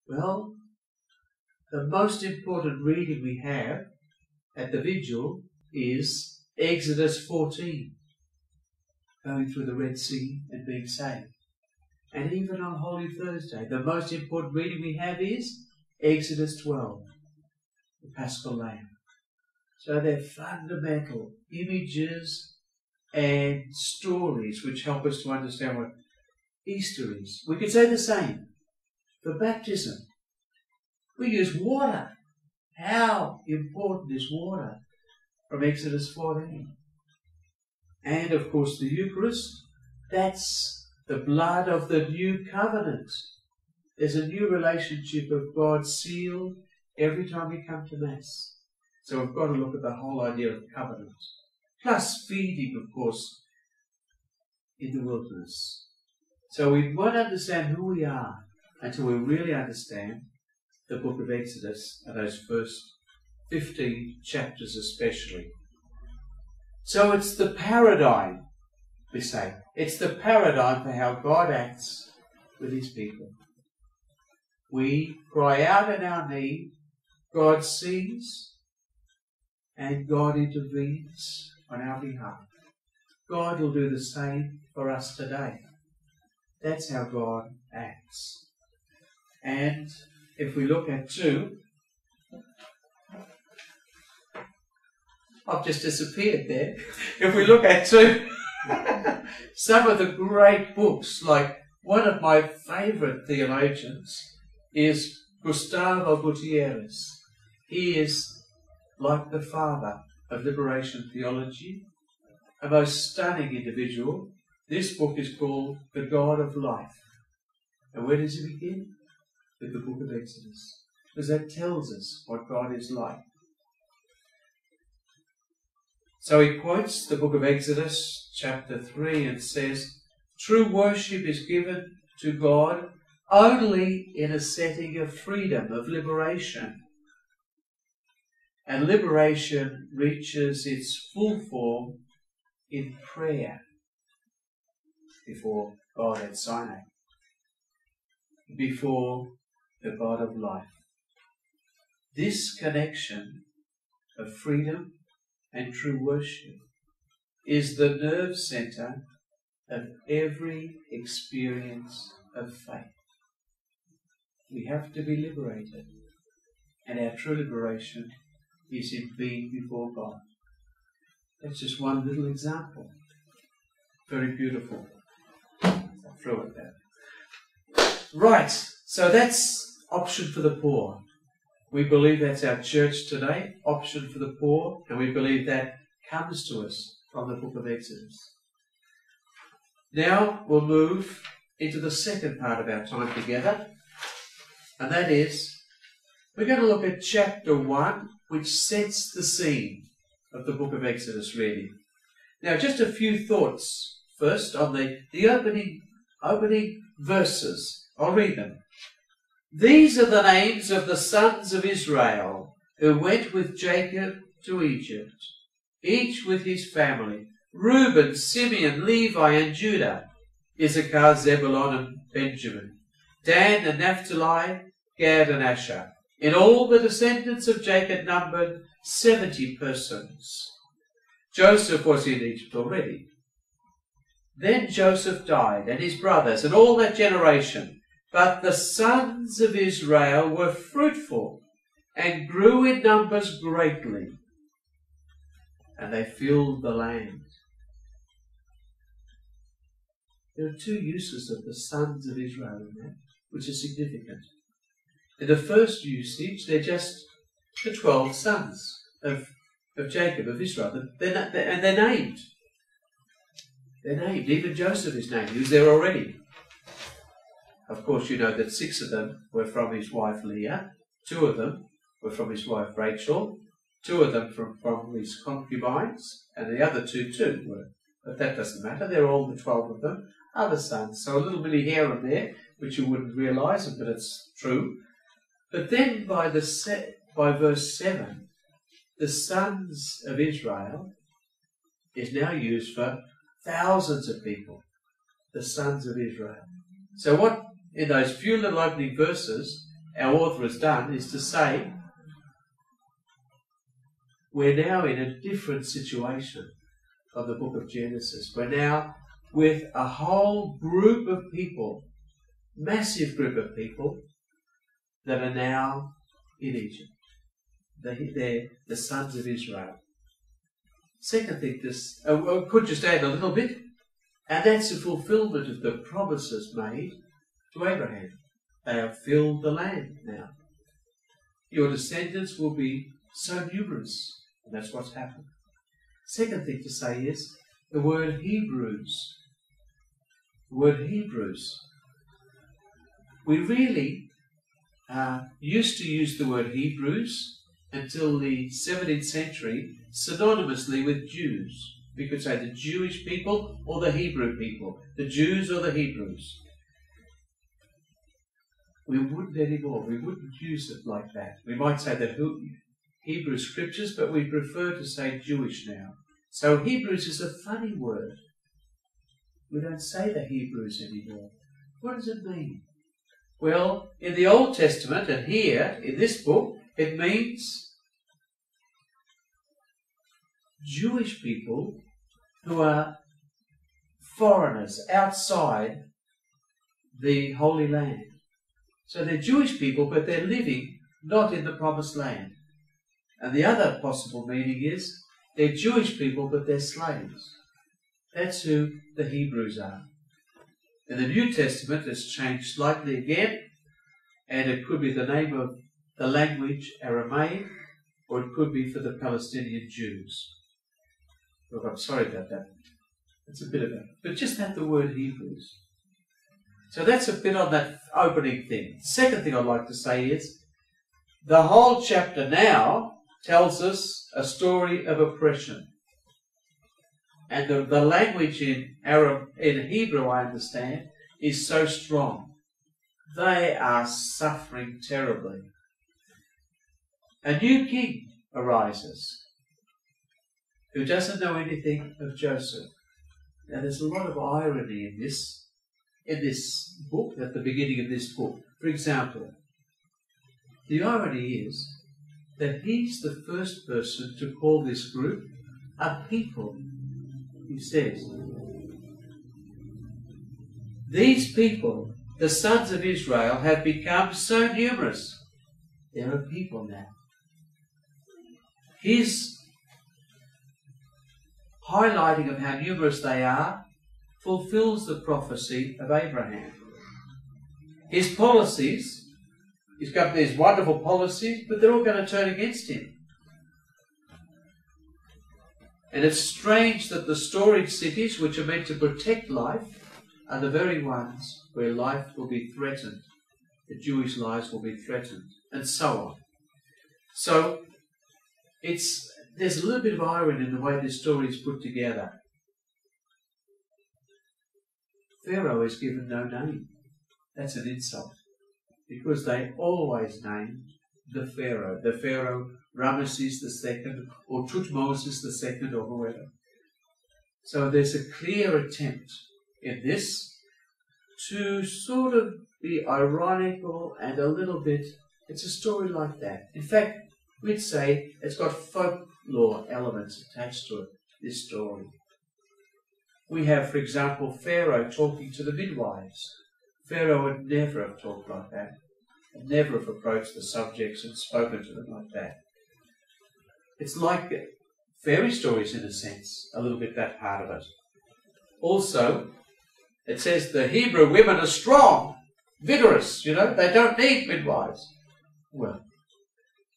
Well, the most important reading we have at the vigil is Exodus 14, going through the Red Sea and being saved. And even on Holy Thursday, the most important reading we have is Exodus 12, the Paschal Lamb. So they're fundamental images and stories which help us to understand what Easter is. We could say the same for baptism. We use water. How important is water from Exodus 14? And of course the Eucharist, that's the blood of the new covenant. There's a new relationship of God sealed every time we come to Mass. So we've got to look at the whole idea of covenant. Plus feeding, of course, in the wilderness. So we won't understand who we are until we really understand the book of Exodus and those first 15 chapters especially. So it's the paradigm, we say. It's the paradigm for how God acts with his people. We cry out in our need, God sees, and God intervenes on our behalf. God will do the same for us today. That's how God acts. And if we look at 2, I've just disappeared there. If we look at 2, some of the great books, like one of my favourite theologians is Gustavo Gutierrez. He is like the father of liberation theology, a most stunning individual. This book is called The God of Life. And where does he begin? With the book of Exodus. Because that tells us what God is like. So he quotes the book of Exodus, chapter 3, and says, true worship is given to God only in a setting of freedom, of liberation. And liberation reaches its full form in prayer before God at Sinai, before the God of life. This connection of freedom and true worship is the nerve center of every experience of faith. We have to be liberated, and our true liberation is in being before God. That's just one little example. Very beautiful. I threw it there. Right, so that's option for the poor. We believe that's our church today, option for the poor, and we believe that comes to us from the book of Exodus. Now we'll move into the second part of our time together, and that is, we're going to look at chapter 1, which sets the scene of the book of Exodus, really. Now, just a few thoughts first on the opening verses. I'll read them. These are the names of the sons of Israel who went with Jacob to Egypt, each with his family: Reuben, Simeon, Levi, and Judah, Issachar, Zebulun, and Benjamin, Dan and Naphtali, Gad and Asher. In all, the descendants of Jacob numbered 70 persons. Joseph was in Egypt already. Then Joseph died, and his brothers, and all that generation. But the sons of Israel were fruitful and grew in numbers greatly, and they filled the land. There are two uses of the sons of Israel in that, which is significant. In the first usage, they're just the 12 sons of Jacob, of Israel, and they're named. They're named. Even Joseph is named. He was there already. Of course, you know that 6 of them were from his wife Leah, 2 of them were from his wife Rachel, 2 of them from his concubines, and the other 2 too were. But that doesn't matter. They're all the 12 of them, other sons. So a little bit here and there, which you wouldn't realise, but it's true. But then by verse 7, the sons of Israel is now used for thousands of people. The sons of Israel. So what, in those few little opening verses, our author has done is to say we're now in a different situation of the book of Genesis. We're now with a whole group of people, massive group of people, that are now in Egypt. They're the sons of Israel. Second thing, I could just add a little bit, and that's the fulfillment of the promises made to Abraham. They have filled the land now. Your descendants will be so numerous, and that's what's happened. Second thing to say is the word Hebrews. The word Hebrews. We really used to use the word Hebrews until the 17th century synonymously with Jews. We could say the Jewish people or the Hebrew people, the Jews or the Hebrews. We wouldn't anymore. We wouldn't use it like that. We might say the Hebrew scriptures, but we prefer to say Jewish now. So Hebrews is a funny word. We don't say the Hebrews anymore. What does it mean? Well, in the Old Testament and here in this book, it means Jewish people who are foreigners outside the Holy Land. So they're Jewish people, but they're living not in the Promised Land. And the other possible meaning is they're Jewish people, but they're slaves. That's who the Hebrews are. In the New Testament, it's changed slightly again, and it could be the name of the language Aramaic, or it could be for the Palestinian Jews. Look, I'm sorry about that. It's a bit of a... But just have the word Hebrews. So that's a bit on that opening thing. Second thing I'd like to say is, the whole chapter now tells us a story of oppression. And the language in Hebrew, I understand, is so strong. They are suffering terribly. A new king arises who doesn't know anything of Joseph. Now there's a lot of irony in this book, at the beginning of this book. For example, the irony is that he's the first person to call this group a people. He says, these people, the sons of Israel, have become so numerous. They're a people now. His highlighting of how numerous they are fulfills the prophecy of Abraham. His policies, he's got these wonderful policies, but they're all going to turn against him. And it's strange that the storage cities, which are meant to protect life, are the very ones where life will be threatened. The Jewish lives will be threatened, and so on. So, there's a little bit of irony in the way this story is put together. Pharaoh is given no name. That's an insult, because they always named the Pharaoh Ramesses II, or Tutmosis II, or whoever. So there's a clear attempt in this to sort of be ironical and a little bit, it's a story like that. In fact, we'd say it's got folklore elements attached to it, this story. We have, for example, Pharaoh talking to the midwives. Pharaoh would never have talked like that, and never have approached the subjects and spoken to them like that. It's like fairy stories in a sense, a little bit that part of it. Also, it says the Hebrew women are strong, vigorous, they don't need midwives. Well,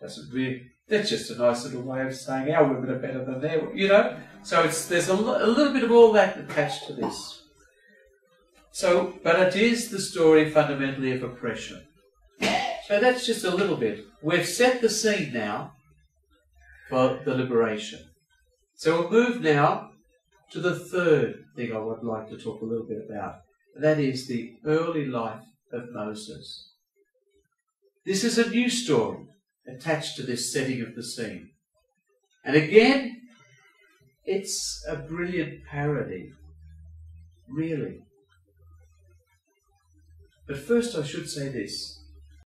that's just a nice little way of saying our women are better than their, So there's a little bit of all that attached to this. So, but it is the story fundamentally of oppression. So that's just a little bit. We've set the scene now for the liberation. So we'll move now to the third thing I would like to talk a little bit about. And that is the early life of Moses. This is a new story attached to this setting of the scene. And again, it's a brilliant parody, really. But first I should say this.